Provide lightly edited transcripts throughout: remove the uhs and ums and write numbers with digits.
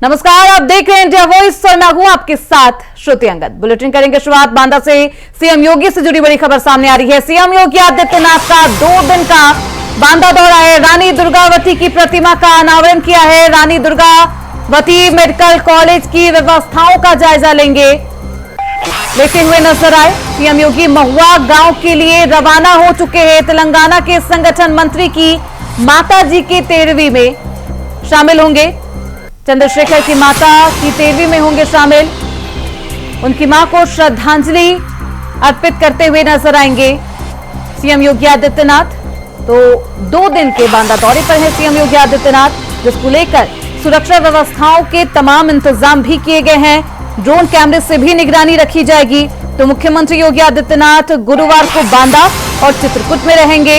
नमस्कार, आप देख रहे हैं इंडिया वॉइस और मैं हूं आपके साथ श्रुति अंगद। बुलेटिन करेंगे शुरुआत बांदा से। सीएम योगी से जुड़ी बड़ी खबर सामने आ रही है। सीएम योगी आदित्यनाथ का 2 दिन का बांदा दौरा है। रानी दुर्गावती की प्रतिमा का अनावरण किया है। रानी दुर्गावती मेडिकल कॉलेज की व्यवस्थाओं का जायजा लेते हुए नजर आए। सीएम योगी महुआ गांव के लिए रवाना हो चुके हैं। तेलंगाना के संगठन मंत्री की माता जी के 13वीं में शामिल होंगे। चंद्रशेखर की माता की 13वीं में होंगे शामिल। उनकी मां को श्रद्धांजलि अर्पित करते हुए नजर आएंगे सीएम योगी आदित्यनाथ। तो 2 दिन के बांदा दौरे पर है सीएम योगी आदित्यनाथ, जिसको लेकर सुरक्षा व्यवस्थाओं के तमाम इंतजाम भी किए गए हैं। ड्रोन कैमरे से भी निगरानी रखी जाएगी। तो मुख्यमंत्री योगी आदित्यनाथ गुरुवार को बांदा और चित्रकूट में रहेंगे।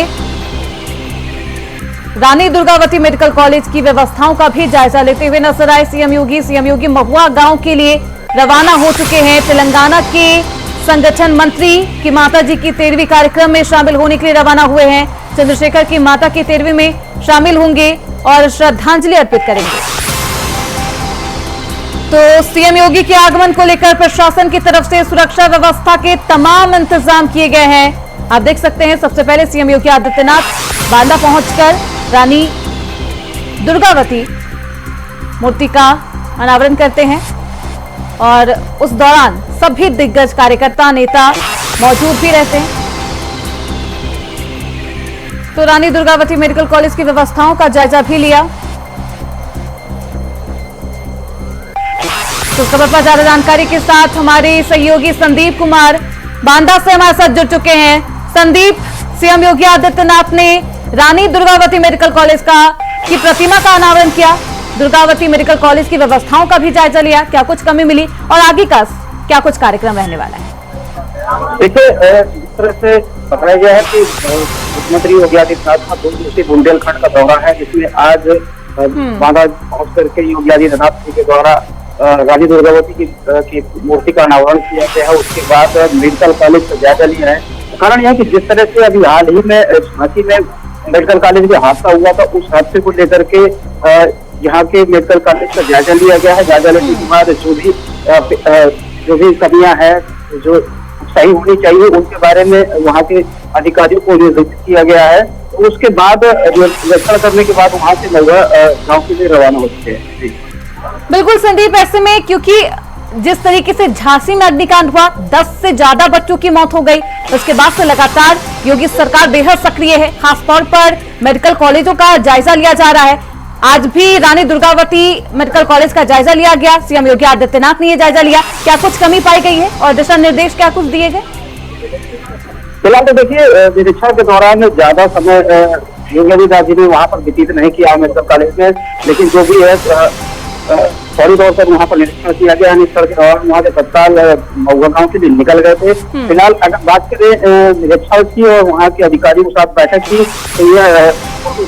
रानी दुर्गावती मेडिकल कॉलेज की व्यवस्थाओं का भी जायजा लेते हुए नजर आए सीएम योगी। सीएम योगी महुआ गांव के लिए रवाना हो चुके हैं। तेलंगाना के संगठन मंत्री की माताजी की 13वीं कार्यक्रम में शामिल होने के लिए रवाना हुए हैं। चंद्रशेखर की माता की 13वीं में शामिल होंगे और श्रद्धांजलि अर्पित करेंगे। तो सीएम योगी के आगमन को लेकर प्रशासन की तरफ से सुरक्षा व्यवस्था के तमाम इंतजाम किए गए हैं। आप देख सकते हैं, सबसे पहले सीएम योगी आदित्यनाथ बांदा पहुंचकर रानी दुर्गावती मूर्ति का अनावरण करते हैं और उस दौरान सभी दिग्गज कार्यकर्ता नेता मौजूद भी रहते हैं। तो रानी दुर्गावती मेडिकल कॉलेज की व्यवस्थाओं का जायजा भी लिया। तो खबर पर ज्यादा जानकारी के साथ हमारे सहयोगी संदीप कुमार बांदा से हमारे साथ जुड़ चुके हैं। संदीप, सीएम योगी आदित्यनाथ ने रानी दुर्गावती मेडिकल कॉलेज की प्रतिमा का अनावरण किया। दुर्गावती मेडिकल कॉलेज की व्यवस्थाओं का भी जायजा लिया। क्या कुछ कमी मिली और आगे का क्या कुछ कार्यक्रम रहने वाला है? देखिए, जिस तरह से बताया गया है कि मुख्यमंत्री योगी आदित्यनाथ का 2 दिवसीय बुंदेलखंड का दौरा है, जिसमें आज बांदा पहुंच करके योगी आदित्यनाथ जी के द्वारा रानी दुर्गावती की मूर्ति का अनावरण किया गया है। उसके बाद मेडिकल कॉलेज का जायजा लिया है। कारण यह कि जिस तरह से अभी हाल ही में झांसी में मेडिकल कॉलेज में हादसा हुआ था, उस हादसे को लेकर के यहाँ के मेडिकल कॉलेज का जायजा लिया गया है। जायजा लेने के बाद जो भी कमियां हैं, जो सही होनी चाहिए, उनके बारे में वहाँ के अधिकारियों को निर्देशित किया गया है। तो उसके बाद निरीक्षण करने के बाद वहाँ से महुआ गाँव के लिए रवाना हो चुके हैं। बिल्कुल संदीप, ऐसे में क्योंकि जिस तरीके से झांसी में अग्निकांड हुआ, 10 से ज्यादा बच्चों की मौत हो गई, उसके बाद से लगातार योगी सरकार बेहद सक्रिय है। खासतौर पर मेडिकल कॉलेजों का जायजा लिया जा रहा है। आज भी रानी दुर्गावती मेडिकल कॉलेज का जायजा लिया गया। सीएम योगी आदित्यनाथ ने यह जायजा लिया। क्या कुछ कमी पाई गई है और दिशा निर्देश क्या कुछ दिए गए? फिलहाल तो देखिए, निरीक्षण के दौरान ज्यादा समय योगी आदित्यनाथ जी ने वहाँ पर व्यतीत नहीं किया मेडिकल कॉलेज में, लेकिन जो भी है फौरी तौर पर वहाँ पर निरीक्षण किया गया। निरीक्षण के दौरान वहाँ के तत्काल महुआ गाँव के लिए निकल गए थे। फिलहाल अगर बात करें निरीक्षण की और वहाँ के अधिकारियों के साथ बैठक की, तो यह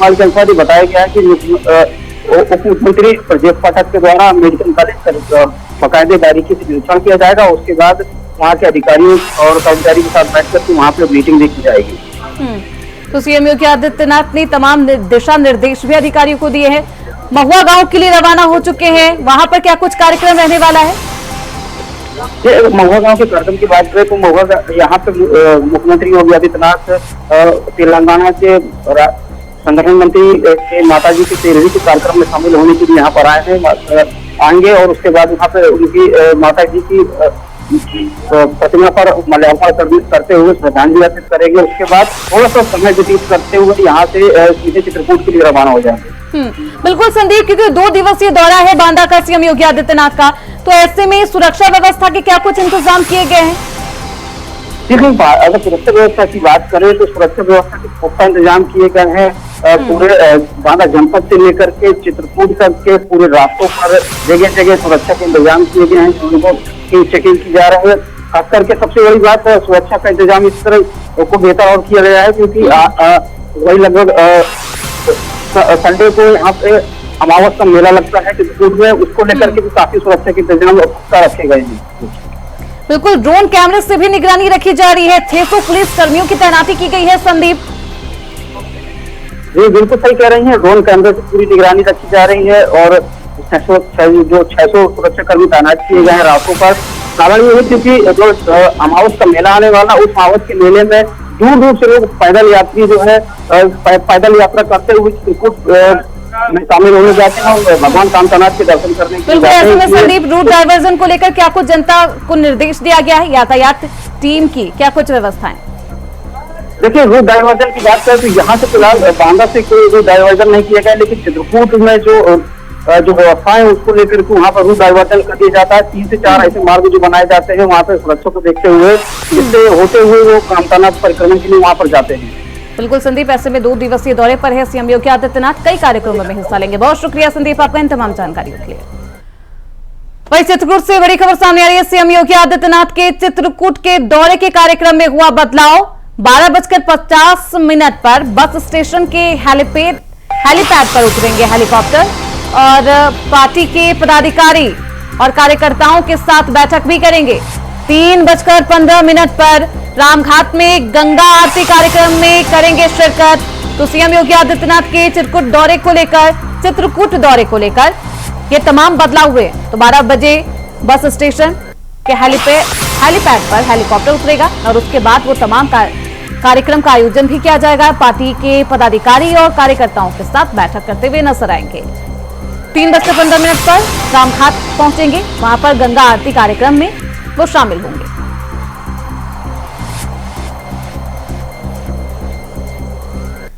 के अनुसार बताया गया है कि उप मुख्यमंत्री ब्रजेश पाठक के द्वारा मेडिकल कॉलेज का बाकायदे बारीकी से निरीक्षण किया जाएगा। उसके बाद वहाँ के अधिकारियों और कर्मचारी के साथ बैठ कर वहाँ पे मीटिंग देखी जाएगी। तो सीएम योगी आदित्यनाथ ने तमाम दिशा निर्देश भी अधिकारियों को दिए हैं। महुआ गांव के लिए रवाना हो चुके हैं। वहां पर क्या कुछ कार्यक्रम रहने वाला है? महुआ गांव के कार्यक्रम की बात करें तो महुआ यहाँ पे मुख्यमंत्री योगी आदित्यनाथ तेलंगाना के संगठन मंत्री के माताजी की 13वीं के कार्यक्रम में शामिल होने के लिए यहाँ पर आएंगे और उसके बाद वहाँ पे उनकी माताजी की प्रतिमा पर माल्यार्पण करते हुए श्रद्धांजलि अर्पित करेंगे। उसके बाद थोड़ा सा समय व्यतीत करते हुए यहाँ से सीधे चित्रकूट के लिए रवाना हो जाएंगे। बिल्कुल संदीप, क्योंकि 2 दिवसीय दौरा है बांदा का सीएम योगी आदित्यनाथ का, तो ऐसे में सुरक्षा व्यवस्था के क्या कुछ इंतजाम किए गए हैं? देखिए, अगर सुरक्षा व्यवस्था की बात करें तो सुरक्षा व्यवस्था के पुख्ता इंतजाम किए गए हैं। पूरे बांदा जनपद से लेकर के चित्रकूट तक के पूरे रास्तों पर जगह जगह सुरक्षा के इंतजाम किए गए हैं। लोगों की चेकिंग की जा रही है। खास करके सबसे बड़ी बात है, सुरक्षा का इंतजाम इस तरह को बेहतर और किया गया है क्योंकि वही लगभग संडे को यहाँ पे अमावस का मेला लगता है चित्रकूट में, उसको लेकर के भी काफी सुरक्षा के इंतजाम रखे गए हैं। बिल्कुल, ड्रोन कैमरे से भी निगरानी रखी जा रही है। 600 पुलिस कर्मियों की तैनाती की गई है। संदीप जी बिल्कुल सही कह रही हैं, ड्रोन कैमरे से पूरी निगरानी रखी जा रही है और जो 600 सुरक्षाकर्मी तैनात किए गए हैं रास्तों पर। कारण ये है क्योंकि जो अमावस का मेला आने वाला, उस अमावस के मेले में दूर दूर से लोग पैदल यात्री जो है पैदल यात्रा करते हुए चित्रकूट में शामिल होने जाते हैं और भगवान कामतानाथ के दर्शन करने के लिए बिल्कुल। जाते ऐसे हैं। में संदीप, रूट डाइवर्जन को लेकर क्या कुछ जनता को निर्देश दिया गया है? यातायात टीम की क्या कुछ व्यवस्थाएं? देखिए, रूट डाइवर्जन की बात करें तो यहाँ से फिलहाल बांदा से कोई रूट डाइवर्जन नहीं किया गया, लेकिन चित्रकूट में जो व्यवस्था है उसको लेकर के वहाँ पर रूट डाइवर्जन कर दिया जाता है। 3 से 4 ऐसे मार्ग जो बनाए जाते हैं वहाँ पर सुरक्षा को देखते हुए, जिससे होते हुए वो कामतानाथ परिक्रमा के लिए वहाँ पर जाते हैं। बिल्कुल संदीप, ऐसे में 2 दिवसीय दौरे पर है सीएम योगी आदित्यनाथ, कई कार्यक्रमों में हिस्सा लेंगे। बहुत शुक्रिया संदीप आपका इन तमाम जानकारियों के लिए। वहीं चित्रकूट से बड़ी खबर सामने आ रही है। सीएम योगी आदित्यनाथ के चित्रकूट के दौरे के कार्यक्रम में हुआ बदलाव। 12:50 पर बस स्टेशन के हेलीपैड पर उतरेंगे हेलीकॉप्टर और पार्टी के पदाधिकारी और कार्यकर्ताओं के साथ बैठक भी करेंगे। 3:15 पर रामघाट में गंगा आरती कार्यक्रम में करेंगे शिरकत। तो सीएम योगी आदित्यनाथ के चित्रकूट दौरे को लेकर ये तमाम बदलाव हुए। तो 12 बजे बस स्टेशन के हेलीपैड पर हेलीकॉप्टर उतरेगा और उसके बाद वो तमाम कार्यक्रम का आयोजन भी किया जाएगा। पार्टी के पदाधिकारी और कार्यकर्ताओं के साथ बैठक करते हुए नजर आएंगे। 3:15 पर रामघाट पहुंचेंगे, वहां पर गंगा आरती कार्यक्रम में वो शामिल होंगे।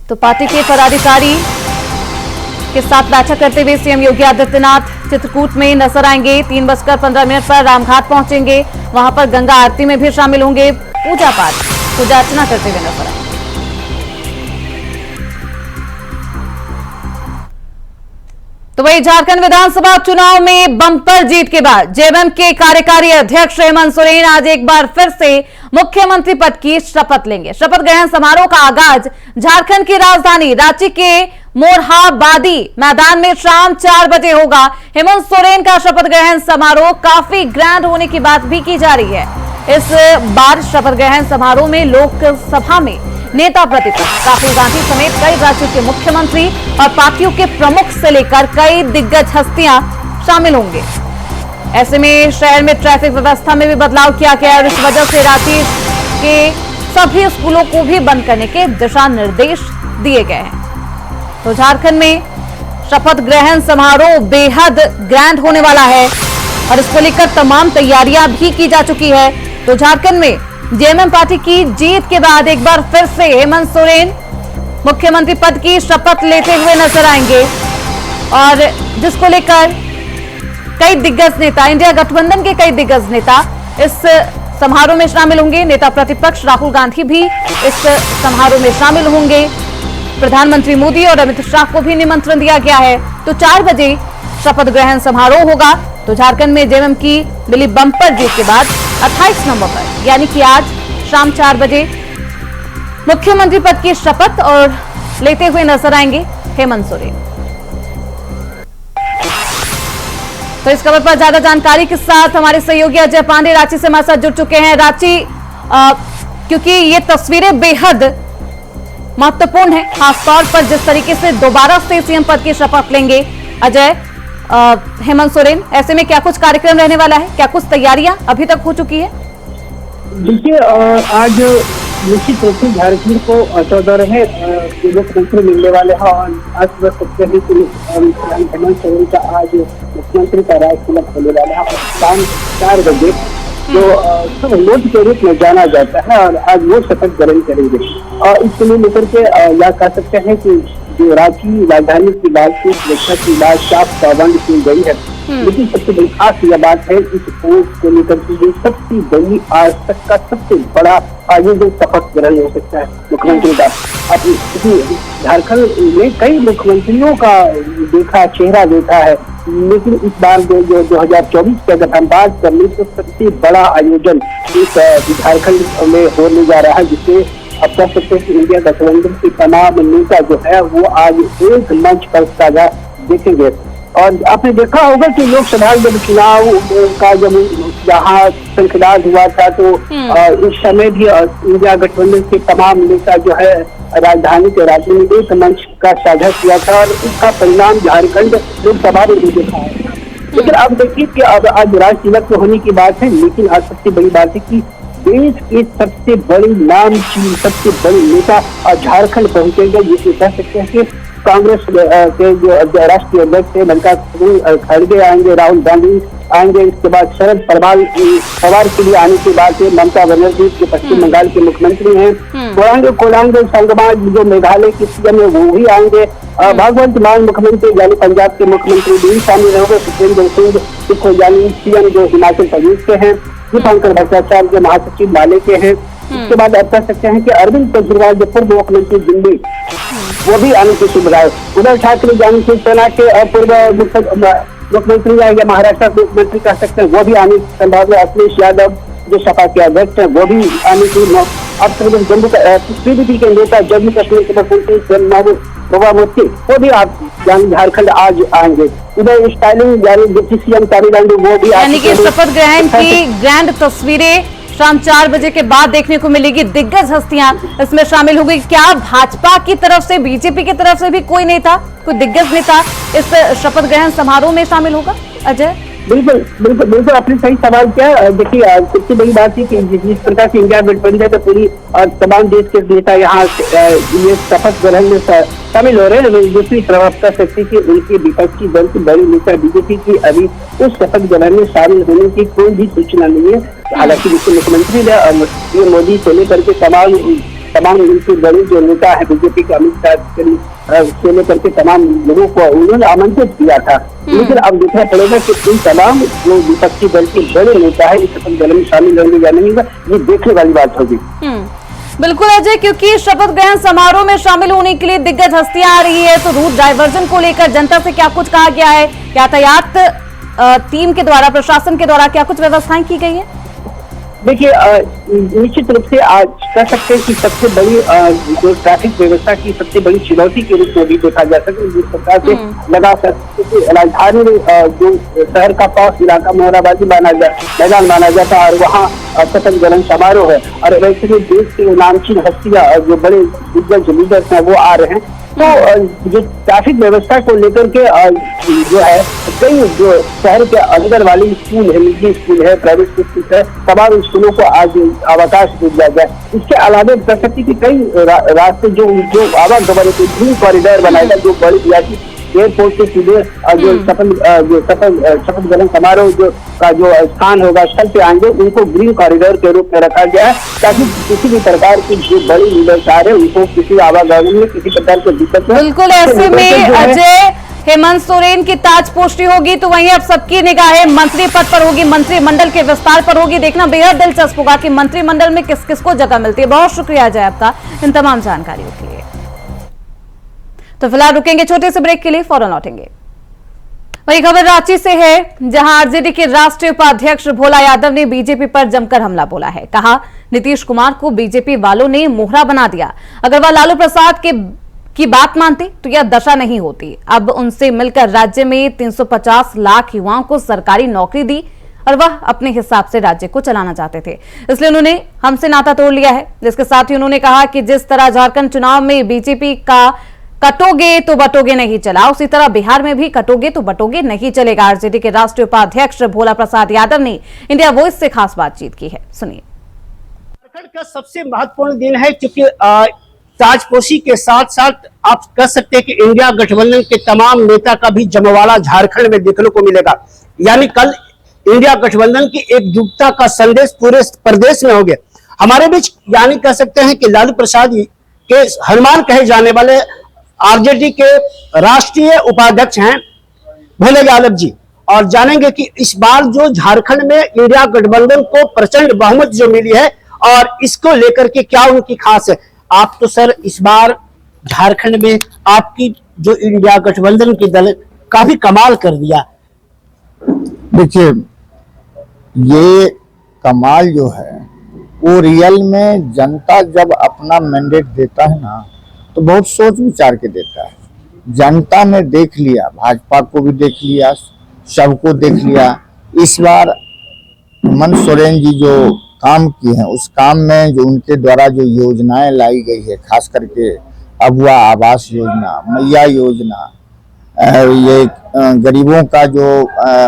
तो पार्टी के पदाधिकारी के साथ बैठक करते हुए सीएम योगी आदित्यनाथ चित्रकूट में नजर आएंगे। 3:15 पर रामघाट पहुंचेंगे, वहां पर गंगा आरती में भी शामिल होंगे, पूजा अर्चना करते हुए नजर आएंगे। तो वही झारखंड विधानसभा चुनाव में बंपर जीत के बाद जेएमएम के कार्यकारी अध्यक्ष हेमंत सोरेन आज एक बार फिर से मुख्यमंत्री पद की शपथ लेंगे। शपथ ग्रहण समारोह का आगाज झारखंड की राजधानी रांची के मोरहाबादी मैदान में शाम 4 बजे होगा। हेमंत सोरेन का शपथ ग्रहण समारोह काफी ग्रैंड होने की बात भी की जा रही है। इस बार शपथ ग्रहण समारोह में लोकसभा में नेता प्रतिपक्ष राहुल गांधी समेत कई राज्यों के मुख्यमंत्री और पार्टियों के प्रमुख से लेकर कई दिग्गज हस्तियां शामिल होंगे। ऐसे में शहर में ट्रैफिक व्यवस्था में भी बदलाव किया गया और इस वजह से रांची के सभी स्कूलों को भी बंद करने के दिशा निर्देश दिए गए हैं। तो झारखंड में शपथ ग्रहण समारोह बेहद ग्रैंड होने वाला है और इसको लेकर तमाम तैयारियां भी की जा चुकी है। तो झारखंड में जेएमएम पार्टी की जीत के बाद एक बार फिर से हेमंत सोरेन मुख्यमंत्री पद की शपथ लेते हुए नजर आएंगे और जिसको लेकर कई दिग्गज नेता, इंडिया गठबंधन के कई दिग्गज नेता इस समारोह में शामिल होंगे। नेता प्रतिपक्ष राहुल गांधी भी इस समारोह में शामिल होंगे। प्रधानमंत्री मोदी और अमित शाह को भी निमंत्रण दिया गया है। तो 4 बजे शपथ ग्रहण समारोह होगा। तो झारखंड में जेएमएम की मिली बंपर जीत के बाद 28 नवंबर यानी कि आज शाम 4 बजे मुख्यमंत्री पद की शपथ और लेते हुए नजर आएंगे हेमंत सोरेन। तो इस खबर पर ज्यादा जानकारी के साथ हमारे सहयोगी अजय पांडे रांची से हमारे साथ जुड़ चुके हैं। रांची, क्योंकि ये तस्वीरें बेहद महत्वपूर्ण है, खासतौर पर जिस तरीके से दोबारा से सीएम पद की शपथ लेंगे अजय हेमंत सोरेन, ऐसे में क्या कुछ कार्यक्रम रहने वाला है, क्या कुछ तैयारियां अभी तक हो चुकी है? देखिए, आज निश्चित रूप से झारखंड को 14 मुख्यमंत्री मिलने वाले हैं और आज सुबह सकते हैं कि हेमंत सोरेन का आज मुख्यमंत्री का राजतिलक होने वाला है और शाम 4 बजे जो सब नोट के रूप में जाना जाता है और आज वो शपथ ग्रहण करेंगे। और इसके लिए लेकर के या कह सकते हैं कि जो रांची राजधानी की बात की सुरक्षा की बात साफ पाबंद की गई है, लेकिन सबसे बड़ी खास यह बात है इस पोस्ट को लेकर के ये सबसे बड़ी आज तक का सबसे बड़ा आयोजन शपथ ग्रहण हो सकता है मुख्यमंत्री का। अब झारखंड में कई मुख्यमंत्रियों का चेहरा देखा है, लेकिन इस बार जो 2024 की अगर हम बात कर लें तो सबसे बड़ा आयोजन इस झारखंड में होने जा रहा है, जिससे अब कह सकते हैं कि इंडिया गठबंधन की तमाम नेता जो है वो आज एक मंच पर साझा देखेंगे। और आपने देखा होगा कि लोकसभा जब चुनाव का जब यहाँ शंखनाद हुआ था तो इस समय भी इंडिया गठबंधन के तमाम नेता जो है राजधानी के राज्य में एक मंच का साझा किया था और उसका परिणाम झारखंड लोकसभा में भी देखा है। लेकिन अब देखिए कि अब आज राज तिलक तो होने की बात है, लेकिन आज सबसे बड़ी बात है कि देश के सबसे बड़ी नामचीन, सबसे बड़ी नेता झारखंड पहुंचेंगे। ये कह सकते हैं कि कांग्रेस के जो राष्ट्रीय अध्यक्ष है मल्लिकार्जुन खड़गे आएंगे, राहुल गांधी आएंगे, इसके बाद शरद पवार के लिए आने के बाद ममता बनर्जी जो पश्चिम बंगाल के मुख्यमंत्री हैं, कोलांग संगमा जो मेघालय के सीएम है वो भी आएंगे, भगवंत मान मुख्यमंत्री यानी पंजाब के मुख्यमंत्री भी शामिल होंगे, सुखविंदर सिंह यानी सीएम जो हिमाचल प्रदेश के हैं, दीपंकर भट्टाचार्य जो महासचिव माले के हैं। इसके बाद आप कह सकते हैं कि अरविंद केजरीवाल जो पूर्व मुख्यमंत्री दिल्ली वो भी आने की सुविधा है। उद्धव ठाकरे यानी शिवसेना के पूर्व मुख्यमंत्री या महाराष्ट्र के मुख्यमंत्री कह सकते हैं वो भी आने की संभावना है। अखिलेश यादव जो सपा के अध्यक्ष है वो भी आने की अब जम्मू पीडीपी के नेता जम्मू कश्मीर के मुख्यमंत्री मुफ्ती वो भी आप झारखंड आज आएंगे। उधर स्टाइलिंग यानी डिप्टी सीएम तमिलनाडु वो भी यानी कि शपथ ग्रहण की ग्रैंड तस्वीरें शाम 4 बजे के बाद देखने को मिलेगी। दिग्गज हस्तियां इसमें शामिल होगी। क्या भाजपा की तरफ से, बीजेपी की तरफ से भी कोई नेता, कोई दिग्गज नेता इस शपथ ग्रहण समारोह में शामिल होगा? अजय, बिल्कुल बिल्कुल बिल्कुल आपने सही सवाल किया। देखिए सबसे बड़ी बात है कि जिस प्रकार से इंडिया गठबंधन तो पूरी तमाम देश के नेता यहाँ ये शपथ ग्रहण में शामिल हो रहे हैं। दूसरी तरफ आप कह सकते कि उनकी विपक्षी दल की बड़ी नेता बीजेपी की अभी उस शपथ ग्रहण में शामिल होने की कोई भी सूचना नहीं है। हालांकि वित्त मुख्यमंत्री ने मोदी को लेकर के तमाम उनकी बड़ी जो नेता है बीजेपी के अमित शाह से लेकर के तमाम लोगों को उन्होंने आमंत्रित किया था। लेकिन अब देखना पड़ेगा कि इन तमाम जो विपक्षी दल के बड़े नेता है इस शपथ ग्रहण में शामिल होंगे या नहीं, ये देखने वाली बात होगी। बिल्कुल अजय, क्योंकि शपथ ग्रहण समारोह में शामिल होने के लिए दिग्गज हस्तियां आ रही है, तो रूट डाइवर्जन को लेकर जनता से क्या कुछ कहा गया है? यातायात टीम के द्वारा, प्रशासन के द्वारा क्या कुछ व्यवस्थाएं की गई है? देखिए निश्चित रूप से आज कह सकते हैं कि सबसे बड़ी जो ट्रैफिक व्यवस्था की सबसे बड़ी चुनौती के रूप में भी देखा जा सकता है। जिस प्रकार से लगा सकते राजधानी जो शहर का पास इलाका मोहराबादी मैदान माना जाता है और वहाँ शपथ ग्रहण समारोह है और वैसे भी देश के नामचीन हस्तियां जो बड़े दिग्गज लीडर्स हैं वो आ रहे हैं। तो जो ट्रैफिक व्यवस्था को लेकर के जो है कई जो शहर के अंदर वाली स्कूल है, निजी स्कूल है, प्राइवेट स्कूल है, तमाम स्कूलों को आज अवकाश दिया गया। इसके अलावा कह सकते कि कई रास्ते जो आवागमन के ग्रीन कॉरिडोर बनाएगा जो बड़ी एयरपोर्ट से सीधे जो शपथ ग्रहण समारोह जो स्थान होगा स्थल पे आएंगे उनको ग्रीन कॉरिडोर के रूप में रखा गया है ताकि किसी भी प्रकार की जो बड़ी लीडर्स आ रहे हैं उनको किसी आवागमन में किसी प्रकार की दिक्कत। बिल्कुल ऐसे में अजय, हेमंत सोरेन की ताजपोशी होगी तो वहीं अब सबकी निगाहें मंत्री पद पर होगी, मंत्रिमंडल के विस्तार पर होगी। देखना बेहद दिलचस्प होगा कि मंत्रिमंडल में किस किस को जगह मिलती है। बहुत शुक्रिया अजय आपका इन तमाम जानकारियों के लिए। तो फिलहाल रुकेंगे छोटे से ब्रेक के लिए, फौरन लौटेंगे। वही खबर रांची से है, जहां आरजेडी के राष्ट्रीय उपाध्यक्ष भोला यादव ने बीजेपी पर जमकर हमला बोला है। कहा नीतीश कुमार को बीजेपी वालों ने मोहरा बना दिया। अगर वह लालू प्रसाद की बात मानते तो यह दशा नहीं होती। अब उनसे मिलकर राज्य में 350 लाख युवाओं को सरकारी नौकरी दी और वह अपने हिसाब से राज्य को चलाना चाहते थे, इसलिए उन्होंने हमसे नाता तोड़ लिया है। जिसके साथ ही उन्होंने कहा कि जिस तरह झारखंड चुनाव में बीजेपी का कटोगे तो बटोगे नहीं चला, उसी तरह बिहार में भी कटोगे तो बटोगे नहीं चलेगा। आरजेडी के राष्ट्रीय उपाध्यक्ष भोला प्रसाद यादव ने इंडिया वॉइस से खास बातचीत की है, सुनिए। झारखंड का सबसे महत्वपूर्ण दिन है क्योंकि ताजपोशी के साथ साथ आप कह सकते हैं कि इंडिया गठबंधन के तमाम नेता का भी जमवाड़ा झारखंड में देखने को मिलेगा। यानी कल इंडिया गठबंधन की एकजुटता का संदेश पूरे प्रदेश में हो गया। हमारे बीच यानी कह सकते हैं कि लालू प्रसाद के हनुमान कहे जाने वाले आरजेडी के राष्ट्रीय उपाध्यक्ष हैं भोले यादव जी, और जानेंगे कि इस बार जो झारखंड में इंडिया गठबंधन को प्रचंड बहुमत जो मिली है और इसको लेकर के क्या उनकी खास है। आप तो सर इस बार झारखंड में आपकी जो इंडिया गठबंधन की दल काफी कमाल कर दिया। देखिए ये कमाल जो है वो रियल में जनता जब अपना मैंडेट देता है ना तो बहुत सोच विचार के देता है। जनता ने देख लिया, भाजपा को भी देख लिया, सबको देख लिया। इस बार हेमंत सोरेन जी जो काम किए हैं, उस काम में जो उनके द्वारा जो योजनाएं लाई गई है, खास करके अबुआ आवास योजना, मैया योजना, ये गरीबों का जो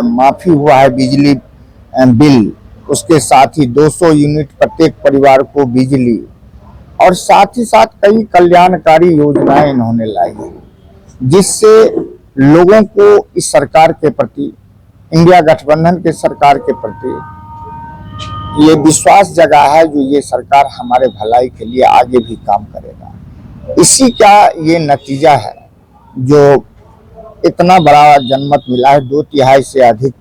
माफी हुआ है बिजली बिल, उसके साथ ही 200 यूनिट प्रत्येक परिवार को बिजली, और साथ ही साथ कई कल्याणकारी योजनाएं इन्होंने लाई है, जिससे लोगों को इस सरकार के प्रति, इंडिया गठबंधन के सरकार के प्रति ये विश्वास जगा है जो ये सरकार हमारे भलाई के लिए आगे भी काम करेगा। इसी का ये नतीजा है जो इतना बड़ा जनमत मिला है, 2/3 से अधिक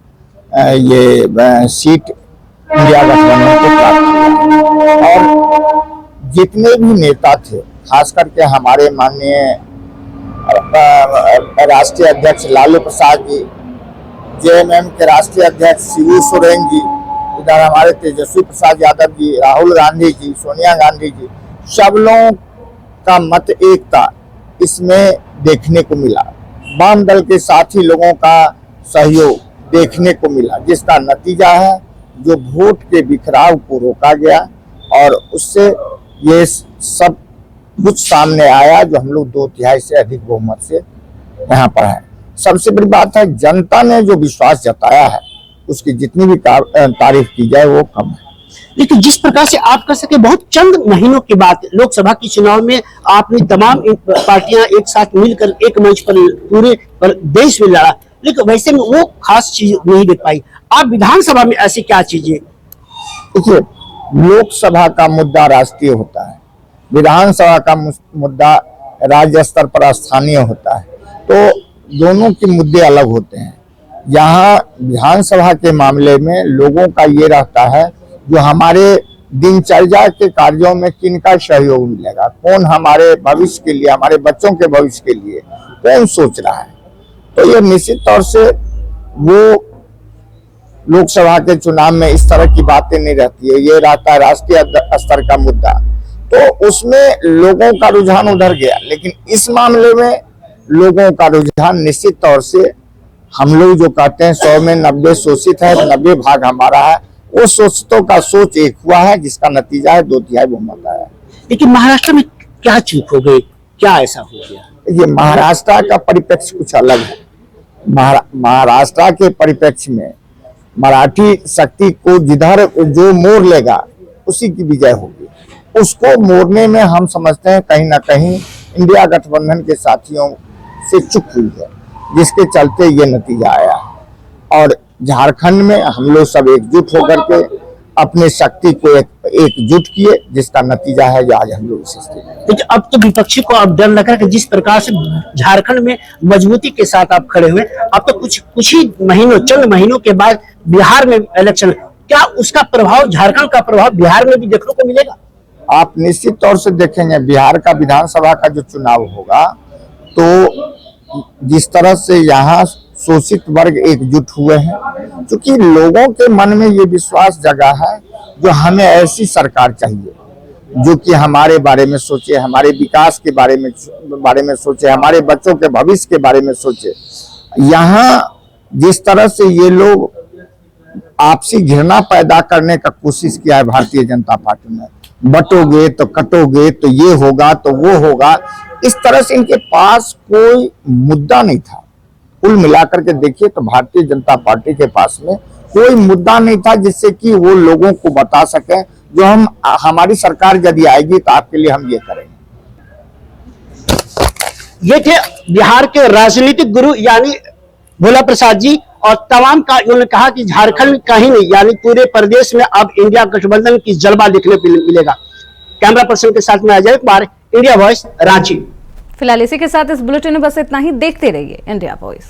ये सीट इंडिया गठबंधन को प्राप्त हुआ। और जितने भी नेता थे, खास करके हमारे माननीय राष्ट्रीय अध्यक्ष लालू प्रसाद जी, जेएमएम के राष्ट्रीय अध्यक्ष शिबू सोरेन जी, इधर हमारे तेजस्वी प्रसाद यादव जी, राहुल गांधी जी, सोनिया गांधी जी, सब लोगों का मत एक था, इसमें देखने को मिला। वाम दल के साथी लोगों का सहयोग देखने को मिला, जिसका नतीजा है जो वोट के बिखराव को रोका गया और उससे ये सब कुछ सामने आया जो हम लोग 2/3 से अधिक बहुमत से यहाँ पर है। सबसे बड़ी बात है, जनता ने जो विश्वास जताया है उसकी जितनी भी तारीफ की जाए वो कम है। लेकिन जिस प्रकार से आप कर सके, बहुत चंद महीनों के बाद लोकसभा के चुनाव में आपने तमाम पार्टियां एक साथ मिलकर एक मंच पर पूरे देश में लड़ा, लेकिन वैसे में वो खास चीज नहीं देख पाई। आप विधानसभा में ऐसी क्या चीजें? देखिए, लोकसभा का मुद्दा राष्ट्रीय होता है, विधानसभा का मुद्दा राज्य स्तर पर स्थानीय होता है, तो दोनों के मुद्दे अलग होते हैं। यहाँ विधानसभा के मामले में लोगों का ये रहता है जो हमारे दिनचर्या के कार्यों में किनका सहयोग मिलेगा, कौन हमारे भविष्य के लिए, हमारे बच्चों के भविष्य के लिए कौन सोच रहा है। तो ये निश्चित तौर से वो लोकसभा के चुनाव में इस तरह की बातें नहीं रहती है, ये रहता है राष्ट्रीय स्तर का मुद्दा, तो उसमें लोगों का रुझान उधर गया। लेकिन इस मामले में लोगों का रुझान निश्चित तौर से, हम लोग जो कहते हैं 100 में 90 शोषित है, 90 भाग हमारा है, वो शोषितों का सोच एक हुआ है, जिसका नतीजा है 2/3 बहुमत आया। लेकिन महाराष्ट्र में क्या चूक हो गई, क्या ऐसा हो गया? ये महाराष्ट्र का परिप्रेक्ष्य कुछ अलग है। महाराष्ट्र के परिप्रेक्ष्य में मराठी शक्ति को जिधर जो मोड़ लेगा उसी की विजय होगी। उसको मोड़ने में हम समझते हैं कहीं ना कहीं इंडिया गठबंधन के साथियों से चूक हुई है, जिसके चलते ये नतीजा आया। और झारखंड में हम लोग सब एकजुट होकर के अपने शक्ति को एकजुट किए, जिसका नतीजा है जो आज हम लोग इस स्थिति में। लेकिन अब तो विपक्षी को अब डर लग रहा है कि जिस प्रकार से झारखंड में मजबूती के साथ आप खड़े हुए, अब तो कुछ ही महीनों, चंद महीनों के बाद बिहार में इलेक्शन, क्या उसका प्रभाव, झारखंड का प्रभाव बिहार में भी देखने को मिलेगा? आप निश्चित तौर से देखेंगे बिहार का विधानसभा का जो चुनाव होगा, तो जिस तरह से यहाँ शोषित वर्ग एकजुट हुए हैं, क्योंकि लोगों के मन में ये विश्वास जगा है जो हमें ऐसी सरकार चाहिए जो कि हमारे बारे में सोचे, हमारे विकास के बारे में सोचे, हमारे बच्चों के भविष्य के बारे में सोचे। यहाँ जिस तरह से ये लोग आपसी घृणा पैदा करने का कोशिश किया है भारतीय जनता पार्टी ने, बटोगे तो कटोगे, तो ये होगा तो वो होगा, इस तरह से इनके पास कोई मुद्दा नहीं था। कुल मिलाकर के देखिए तो भारतीय जनता पार्टी के पास में कोई मुद्दा नहीं था जिससे कि वो लोगों को बता सके जो हमारी सरकार यदि आएगी तो आपके लिए हम ये करेंगे। ये थे बिहार के राजनीतिक गुरु यानी भोला प्रसाद जी, और तमाम का उन्होंने कहा कि झारखंड का ही नहीं यानी पूरे प्रदेश में अब इंडिया गठबंधन की जलवा देखने को मिलेगा। कैमरा पर्सन के साथ में अजय कुमार, इंडिया वॉइस, रांची। फिलहाल इसी के साथ इस बुलेटिन में बस इतना ही। देखते रहिए इंडिया वॉइस।